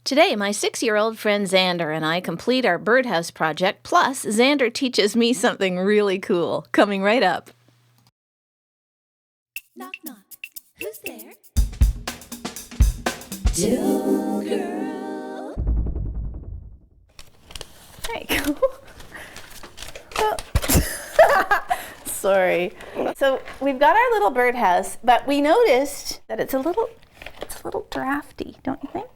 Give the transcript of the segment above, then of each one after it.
Today, my 6-year-old friend Zander and I complete our birdhouse project, plus Zander teaches me something really cool. Coming right up. Knock, knock. Who's there? ToolGirl. There you go. Oh. Sorry. So we've got our little birdhouse, but we noticed that it's a little drafty, don't you think?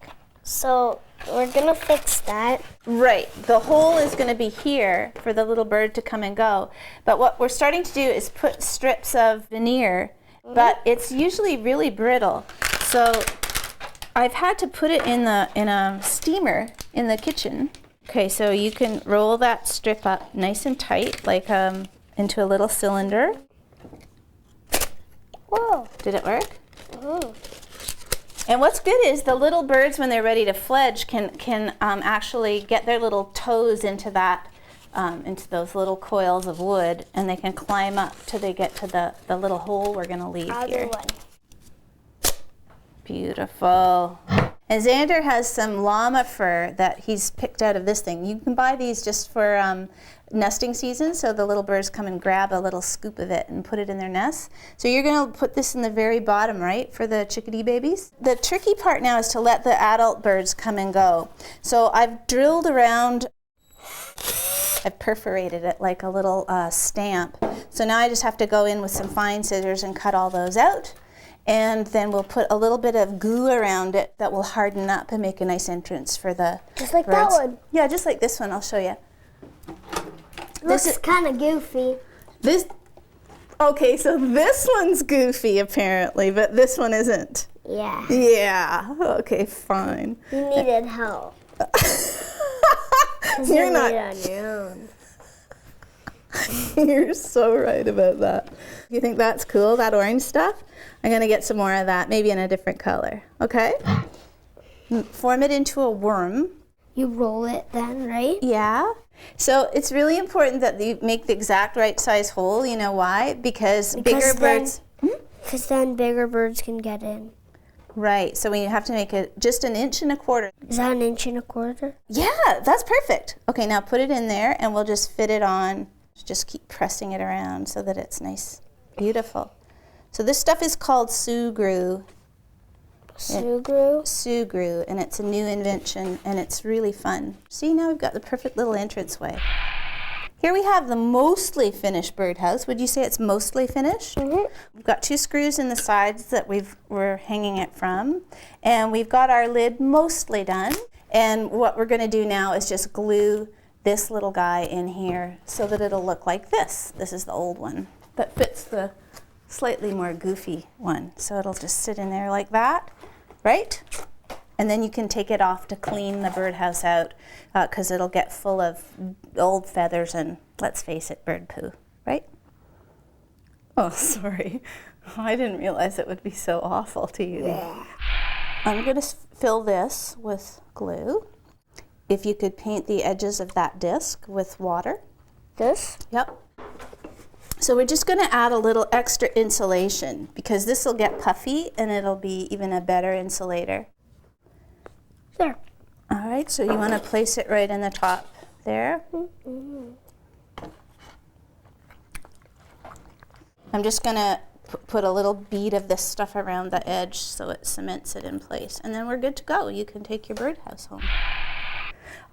So we're gonna fix that. Right. The hole is going to be here for the little bird to come and go. But what we're starting to do is put strips of veneer, but it's usually really brittle. So I've had to put it in a steamer in the kitchen. Okay, so you can roll that strip up nice and tight, like into a little cylinder. Whoa. Did it work? Mm. And what's good is the little birds, when they're ready to fledge, can actually get their little toes into that, into those little coils of wood, and they can climb up till they get to the little hole we're going to leave here. One. Beautiful. And Zander has some llama fur that he's picked out of this thing. You can buy these just for nesting season, so the little birds come and grab a little scoop of it and put it in their nest. So you're going to put this in the very bottom, right, for the chickadee babies? The tricky part now is to let the adult birds come and go. So I've drilled around, I've perforated it like a little stamp. So now I just have to go in with some fine scissors and cut all those out. And then we'll put a little bit of glue around it that will harden up and make a nice entrance for the Just like birds. that one. Yeah, just like this one. I'll show you. Looks kind of goofy. Okay, so this one's goofy apparently, but this one isn't. Yeah. Yeah. Okay, fine. You needed help. You're not. Made it on your own. You're so right about that. You think that's cool, that orange stuff? I'm going to get some more of that, maybe in a different color. Okay? Form it into a worm. You roll it then, right? Yeah. So it's really important that you make the exact right size hole. You know why? Because bigger birds... Because then bigger birds can get in. Right. So we have to make it just 1.25 inches. Is that 1.25 inches? Yeah, that's perfect. Okay, now put it in there and we'll just fit it on. Just keep pressing it around so that it's nice. Beautiful. So this stuff is called Sugru. Sugru? Sugru, and it's a new invention, and it's really fun. See, now we've got the perfect little entranceway. Here we have the mostly finished birdhouse. Would you say it's mostly finished? Mm-hmm. We've got 2 screws in the sides that we're hanging it from, and we've got our lid mostly done. And what we're going to do now is just glue this little guy in here so that it'll look like this. This is the old one that fits the slightly more goofy one. So it'll just sit in there like that, right? And then you can take it off to clean the birdhouse out because it'll get full of old feathers and, let's face it, bird poo, right? Oh, sorry. I didn't realize it would be so awful to you. Yeah. I'm going to fill this with glue. If you could paint the edges of that disc with water. This? Yep. So we're just going to add a little extra insulation because this will get puffy and it'll be even a better insulator. There. All right, so you want to place it right in the top there. Mm-hmm. I'm just going to put a little bead of this stuff around the edge so it cements it in place. And then we're good to go. You can take your birdhouse home.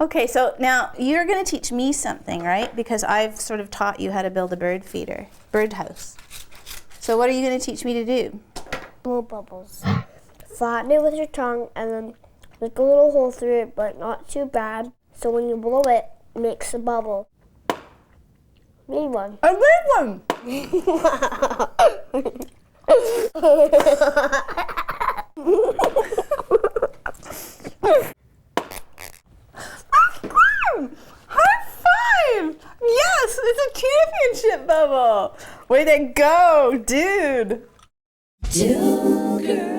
Okay, so now you're going to teach me something, right? Because I've sort of taught you how to build a birdhouse. So what are you going to teach me to do? Blow bubbles. Flatten it with your tongue and then make a little hole through it, but not too bad. So when you blow it, it makes a bubble. Made one. I made one! High five! Yes, it's a championship bubble. Way to go, dude. ToolGirl.